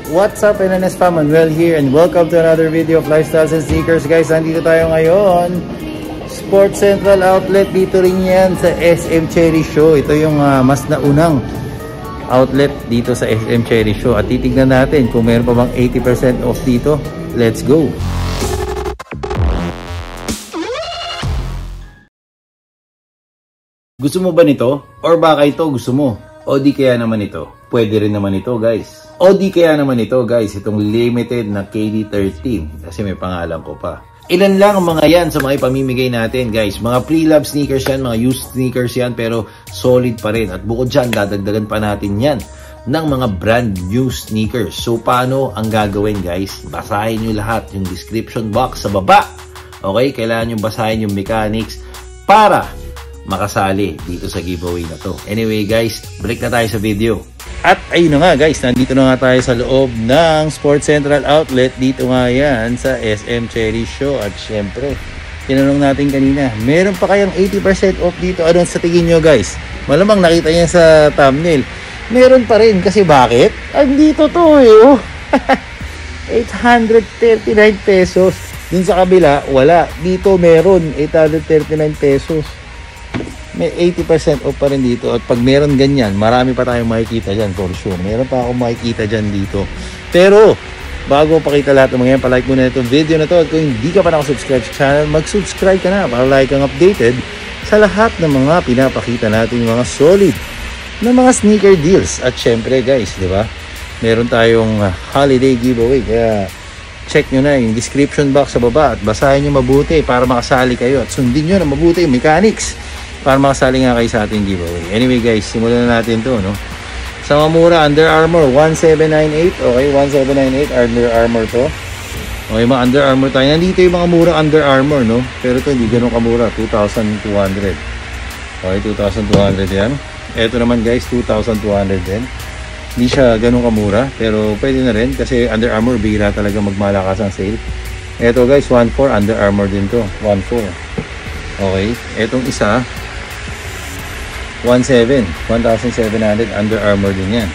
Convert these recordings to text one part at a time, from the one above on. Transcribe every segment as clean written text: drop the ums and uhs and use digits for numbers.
What's up, NNS fam? Manuel here and welcome to another video of Lifestyles and Sneakers. Guys, nandito tayo ngayon Sports Central Outlet. Dito rin yan sa SM Cherry Show. Ito yung mas naunang outlet dito sa SM Cherry Show. At titignan natin kung mayroon pa bang 80% off dito. Let's go! Gusto mo ba nito? Or baka ito gusto mo? O di kaya naman ito? Pwede rin naman ito, guys. O di kaya naman ito, guys, itong limited na KD13 kasi may pangalan ko pa. Ilan lang ang mga yan sa mga ipamimigay natin, guys. Mga pre-love sneakers yan, mga used sneakers yan, pero solid pa rin. At bukod dyan, dadagdagan pa natin yan ng mga brand new sneakers. So, paano ang gagawin, guys? Basahin nyo lahat yung description box sa baba. Okay? Kailangan nyo basahin yung mechanics para makasali dito sa giveaway na to. Anyway, guys, break na tayo sa video. At ayun na nga, guys, nandito na nga tayo sa loob ng Sports Central Outlet. Dito nga yan sa SM Cherry Show. At syempre, tinanong natin kanina, meron pa kayang 80% off dito? Ano sa tingin nyo, guys? Malamang nakita niya sa thumbnail. Meron pa rin kasi bakit? Andito to eh, oh. 839 pesos. Dun sa kabila, wala. Dito meron 839 pesos. May 80% off pa rin dito. At pag meron ganyan, marami pa tayong makikita dyan for sure. Meron pa akong makikita dyan dito. Pero, bago pakita lahat ng mga yan, palike muna itong video na to. At kung hindi ka pa nakasubscribe sa channel, mag-subscribe ka na para like kang updated sa lahat ng mga pinapakita natin, mga solid na mga sneaker deals. At syempre, guys, di ba? Meron tayong holiday giveaway. Kaya, check nyo na yung description box sa baba at basahin nyo mabuti para makasali kayo. At sundin nyo na mabuti yung mechanics para makasali nga kayo sa ating giveaway. Anyway, guys, simulan na natin to, no? Sa mga mura, Under Armour 1798. Okay, 1798 Under Armour to. Okay, mga Under Armour tayo. Nandito yung mga mura Under Armour, no? Pero to hindi ganun kamura, 2,200. Okay, 2,200 yan. Ito naman, guys, 2,200 din. Hindi siya ganun kamura, pero pwede na rin kasi Under Armour bihira talaga magmalakas ang sale. Ito, guys, 1,400 Under Armour din to. 1,400. Okay, etong isa 1,700 Under Armour din yan.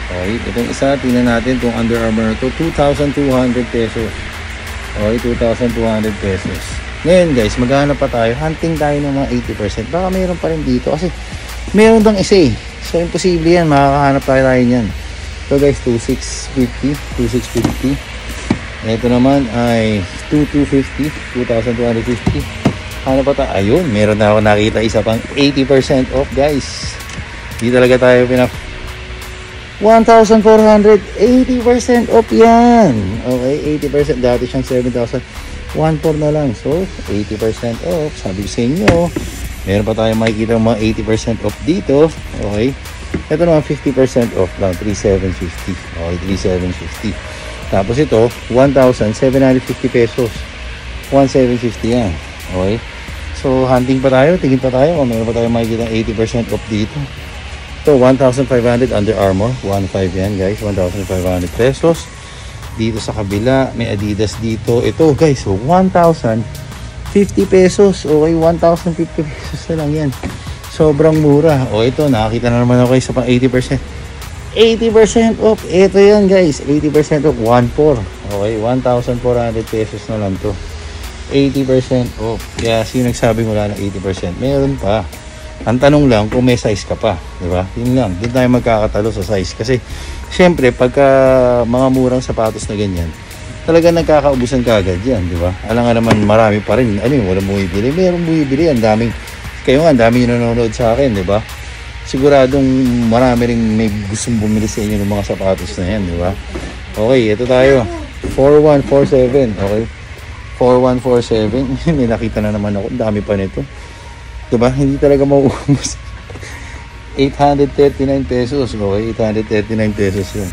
Okay, itong isa, tingnan natin itong Under Armour na to, 2,200 pesos. Okay, 2,200 pesos. Ngayon, guys, maghanap pa tayo, hunting tayo ng mga 80%. Baka mayroon pa rin dito kasi mayroon bang isa eh. So imposible yan, makakahanap tayo niyan. So guys, 2,650. Ito naman ay 2,250, 2,250. Ano pa tayo? Ayun, meron na ako nakita isa pang 80% off, guys. Di talaga tayo 1,400, 80% off yan. Okay, 80%. Dati siyang 7,000. 1,400 na lang. So, 80% off. Sabi ko sa inyo, meron pa tayo makikita mga 80% off dito. Okay. Ito naman 50% off lang, 3,750. Okay, 3,750. Tapos ito, 1,750 pesos. 1,750 yan. Okay. So, hunting pa tayo. Tingin pa tayo. Mayroon pa tayo makikita 80% off dito. So, 1,500 Under Armour. 1,500 yan, guys. 1,500 pesos. Dito sa kabila, may Adidas dito. Ito, guys. So, 1,050 pesos. Okay, 1,050 pesos na lang yan. Sobrang mura. O, ito, nakakita na naman ako sa pang 80%. 80% off. Ito yan, guys. 80% off. 1,400. Okay, 1,400 pesos na lang to. 80% off. Kaya sino nagsabi wala ng 80%? Meron pa. Ang tanong lang kung may size ka pa, di ba? Yun lang. Doon tayo magkakatalo sa size kasi syempre pagka mga murang sapatos na ganyan, talaga nagkakaubusan kaagad yan, di ba? Alam nga naman marami pa rin. Ano yung walang bumibili? Meron bumibili. Ang daming kayo nga, ang daming yung nanonood sa akin, di ba? Siguradong marami rin may gustong bumili sa inyo ng mga sapatos na yan, di ba? Okay, ito tayo. 4147. Okay. 4147. May nakita na naman ako. Dami pa nito. Diba? Hindi talaga mauubos. 839 pesos. Okay, 839 pesos yun.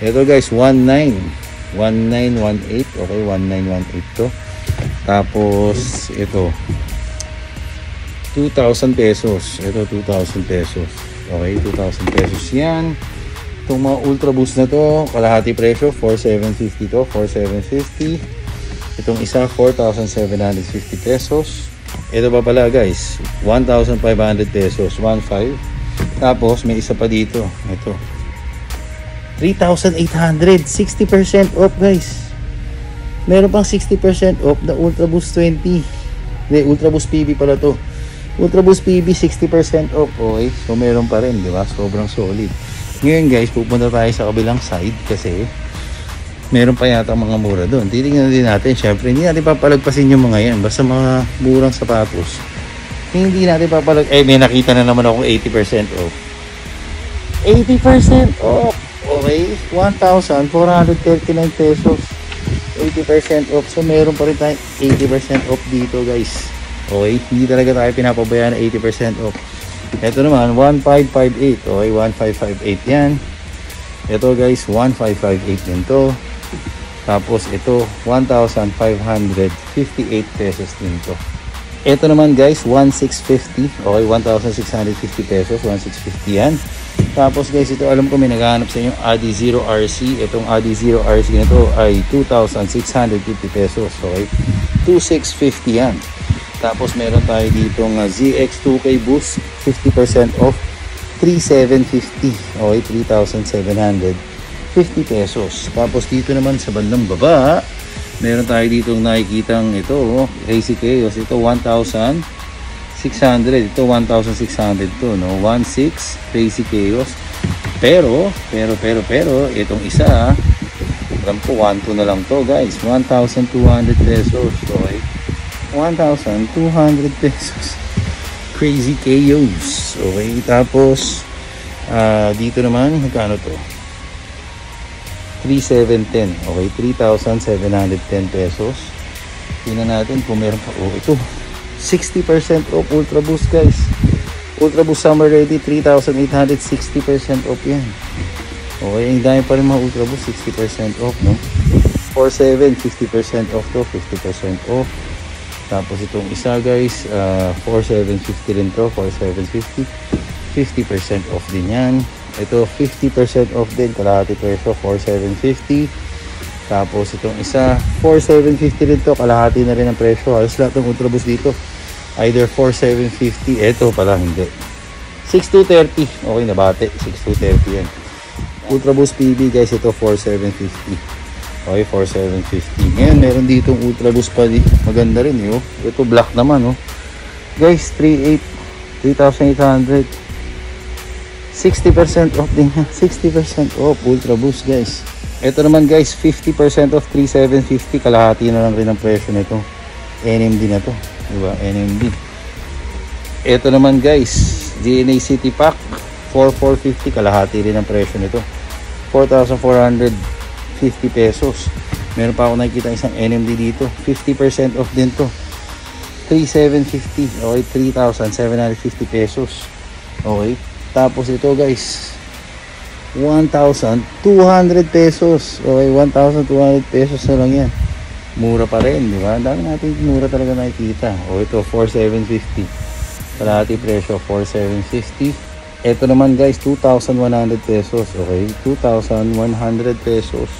Ito guys, 1918. Okay, 1918 to. Tapos, ito 2,000 pesos. Ito, 2,000 pesos. Okay, 2,000 pesos yan. Itong mga Ultra Boost na to, kalahati presyo, 4,750 to. 4,750. Itong isa, 4,750 pesos. Ito pa pala guys, 1,500 pesos. 1,500. Tapos may isa pa dito. Ito. 3,800. 60% off guys. Meron pang 60% off na Ultra Boost 20. Hindi, Ultra Boost PB pala to. Ultra Boost PB 60% off. Okay, so meron pa rin, di ba? Sobrang solid. Ngayon guys, pupunta tayo sa kabilang side kasi meron pa yata mga mura doon. Titingnan din natin. Syempre, hindi natin papalagpasin yung mga yan. Basta mga murang sapatos. Hindi natin may nakita na naman ako 80% off. 80% off. Okay, 1,439 pesos. 80% off. So, meron pa rin tayong 80% off dito, guys. Okay, hindi talaga tayo pinapabayaan na 80% off. Ito naman, 1,558. Okay, 1,558 yan. Ito, guys, 1,558 din to. Tapos, ito, 1,558 pesos din to. Ito naman, guys, 1,650. Okay, 1,650 pesos. 1,650 yan. Tapos guys, ito alam ko may naghahanap sa inyo Adizero RC. Itong Adizero RC na to ay 2,650 pesos. Okay, 2,650 yan. Tapos meron tayo dito ng ZX2K Boost 50% off, 3,750. Okay, 3,750 pesos. Tapos dito naman sa bandang baba, meron tayo dito nakikitang ito, Crazy Chaos. Ito 1,600. Ito 1,600 to, no? 1,600 Crazy Chaos. Pero itong isa, alam ko 1,200 na lang to, guys. 1,200 pesos. Okay, 1,200 pesos. Crazy Chaos. Okay, tapos dito naman magkano to? 3,710. Okay, 3,710 pesos. Tingnan natin kung meron pa. Oh, ito 60% off Ultra Boost, guys. Ultra Boost Summer Ready 3,800, 60% off yan. Okay, ang dami pa rin mga Ultra Boost 60% off, no? 4,700 50% off to, 50% off. Tapos itong isa, guys, 4,750 rin to, 4,750, 50% off din yan. Ito 50% off din, kalahati presyo, 4,750. Tapos itong isa 4,750 rin to, kalahati na rin ang presyo. Halos lahat ng Ultra Boost dito either 4,750. Ito pala hindi, 6,230. Okay, nabate, 6,230 yan. Ultra Boost PB, guys, ito 4,750. Okay, 4,750. Ngayon meron ditong Ultra Boost pa, maganda rin, oh. Ito black naman, oh, guys, 3,800, 60% off din. 60% off Ultra Boost, guys. Ito naman, guys, 50% off, 3,750. Kalahati na lang rin ang presyo nito. NMD na to, diba? NMD. Ito naman, guys, DNA City Pack 4,450. Kalahati rin ang presyo nito, 4,450 pesos. Meron pa ako nakikita isang NMD dito, 50% off din to, 3,750. Okay, 3,750 pesos. Okay, tapos ito, guys, 1,200 pesos. Okay, 1,200 pesos na lang yan. Mura pa rin, di ba? Dami natin mura talaga nakikita. O ito 4,750. Kalahati presyo 4,750. Ito naman, guys, 2,100 pesos. Okay, 2,100 pesos.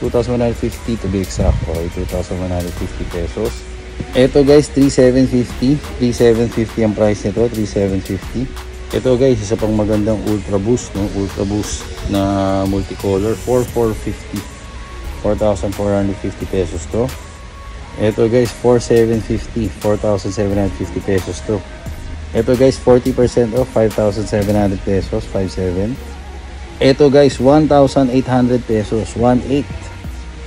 2,150 to be exact. Okay, 2,150 pesos. Ito, guys, 3,750. 3,750 ang price nito, 3,750. Ito, guys, isa pang magandang Ultra Boost, no? Ultra Boost na multicolor, 4,450. 4,450 pesos to. Ito, guys, 4,750. 4,750 pesos to. Ito, guys, 40% off, 5,700 pesos, 5,700. Ito, guys, 1,800 pesos, 1,800.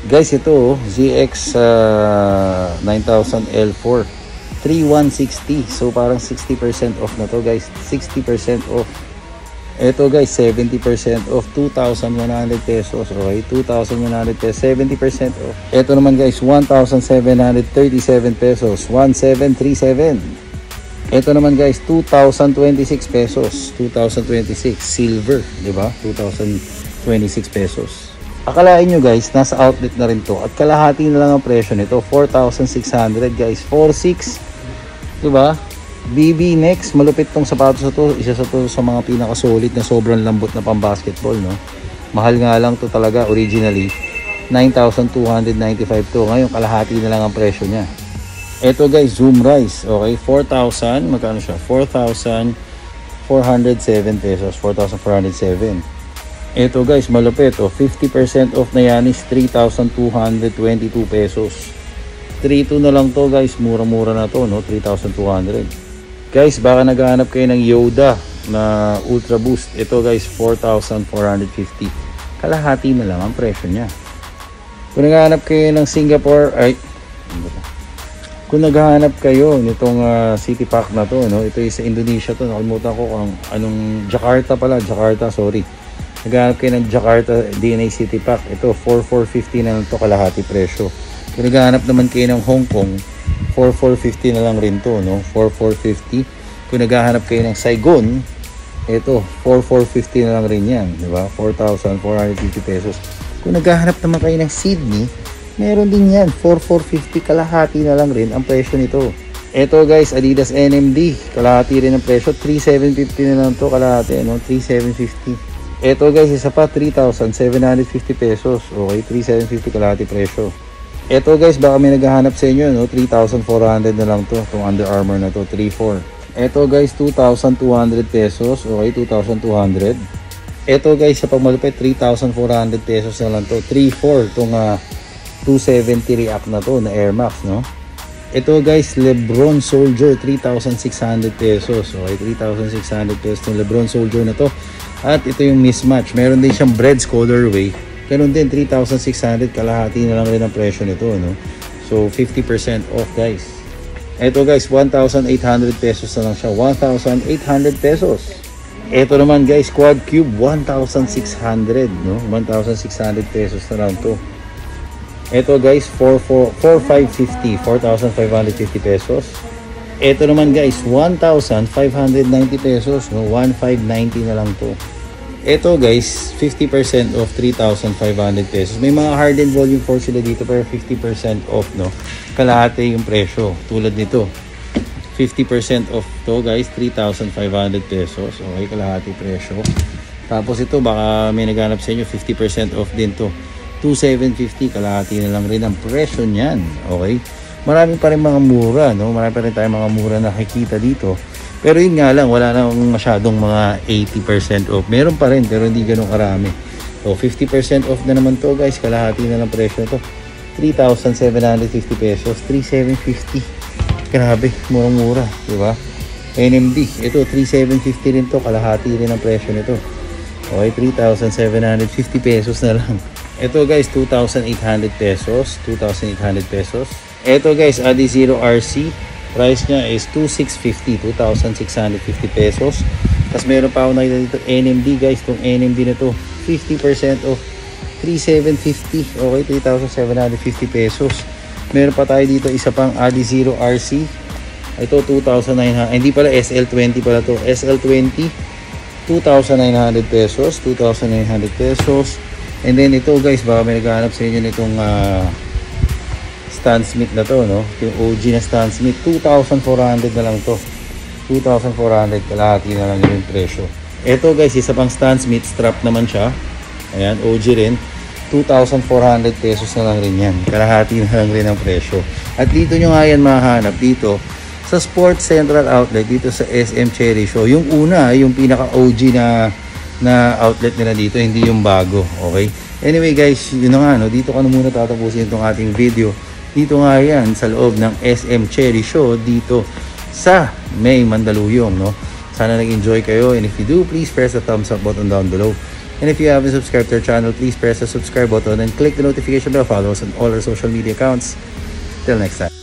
Guys, ito, ZX 9000 L4, 3,160. So parang 60% off na to, guys. 60% off. Ito, guys, 70% off, 2,100 pesos. Okay, 2,100 pesos, 70% off. Ito naman, guys, 1,737 pesos, 1,737. Ito naman, guys, 2,026 pesos, 2,026 silver, di ba? 2,026 pesos. Akalain nyo, guys, nasa outlet na rin to at kalahati na lang ang presyo nito, 4,600, guys. 4,600, di ba? BB Next, malupit tong sapatos na to. Isa sa to sa mga pinaka-solid na sobrang lambot na pang-basketball, no? Mahal nga lang to talaga originally. 9,295 to. Ngayon, kalahati na lang ang presyo niya. Ito, guys, Zoom Rise. Okay, 4,000. Magkano siya? 4,407 pesos. 4,407. Ito guys, malupit oh. 50% off na yan is 3,222 pesos. 3,2 na lang to guys. Mura-mura na to, no? 3,200. Guys, baka naghahanap kayo ng Yoda na Ultra Boost. Ito guys, 4,450. Kalahati na lang ang presyo niya. Kung naghahanap kayo ng Singapore, kung naghahanap kayo nitong City Pack na to, no? Ito is sa Indonesia to. Nakalimutan ko kung anong Jakarta pala. Jakarta, sorry. Naghahanap kayo ng Jakarta DNA City Pack. Ito, 4,450 na lang to, kalahati presyo. Kung naghahanap naman kayo ng Hong Kong, 4,450 na lang rin to, no? 4,450. Kung naghahanap kayo ng Saigon, ito, 4,450 na lang rin yan, di ba? 4,450 pesos. Kung naghahanap naman kayo ng Sydney, meron din yan, 4,450, kalahati na lang rin ang presyo nito. Ito guys, Adidas NMD, kalahati rin ang presyo, 3,750 na lang to, kalahati, no? 3,750. Ito guys, isa pa, 3,750 pesos. Okay, 3,750 kalahati presyo. Ito guys, baka may naghahanap sa inyo, no? 3,400 na lang to, itong Under Armour na to, 3,400. Ito guys, 2,200 pesos. Okay, 2,200. Ito guys, sa pagmalupit, 3,400 pesos na lang to, 3,400. Itong 270 React na to, na Air Max, no? Ito guys, Lebron Soldier, 3,600 pesos. Okay, 3,600 pesos itong Lebron Soldier na to. At ito yung mismatch. Meron din siyang Breads colorway. Ganun din, 3,600. Kalahati na lang rin ang presyo nito, no? So, 50% off, guys. Ito, guys, 1,800 pesos na lang siya. 1,800 pesos. Ito naman, guys, Quad Cube, 1,600, no? 1,600 pesos na lang to. Ito, guys, 4,550. 4,550 pesos. Ito naman, guys, 1,590 pesos, no? 1,590 na lang to. Ito guys, 50% off, 3,500 pesos. May mga hardened volume 4 sila dito pero 50% off, no? Kalahati yung presyo. Tulad nito. 50% off to guys, 3,500 pesos. Okay, kalahati presyo. Tapos ito, baka may naghanap sa inyo, 50% off din to. 2,750, kalahati na lang rin ang presyo niyan. Okay? Marami pa rin mga mura, no? Marami pa rin tayong mga mura na nakikita dito. Pero yun nga lang, wala na masyadong mga 80% off. Meron pa rin, pero hindi ganun karami. So, 50% off na naman to guys. Kalahati na lang presyo to. 3,750 pesos. 3,750. Grabe, murang-mura. Diba? NMD. Ito, 3,750 rin to. Kalahati rin ang presyo nito. Okay, 3,750 pesos na lang. Ito guys, 2,800 pesos. 2,800 pesos. Ito guys, Adizero RC. Price niya is 2,650, 2,650 pesos. Tapos meron pa ako nakita dito NMD guys, itong NMD na to 50% off, 3,750. Okay, 3,750 pesos. Meron pa tayo dito isa pang Adizero RC. Ito 2,900, hindi pala, SL20 pala to, SL20 2,900 pesos, 2,900 pesos. And then ito guys, baka may naghahanap sa inyo nitong Stan Smith na to, no? Yung OG na Stan Smith, 2,400 na lang to. 2,400, kalahati na lang yung presyo. Ito guys, isa pang Stan Smith, strap naman siya. Ayan, OG rin. 2,400 pesos na lang rin yan. Kalahati na lang rin ang presyo. At dito nyo nga yan mahanap dito sa Sports Central Outlet, dito sa SM Cherry Show. Yung una, yung pinaka OG na outlet nila dito, hindi yung bago. Okay? Anyway guys, yun na nga, no? Dito ka na muna tatapusin itong ating video. Dito nga yan sa loob ng SM Cherry Show dito sa May Mandaluyong, no? Sana nag-enjoy kayo, and if you do, please press the thumbs up button down below. And if you haven't subscribed to our channel, please press the subscribe button and click the notification bell. Follow us on all our social media accounts. Till next time.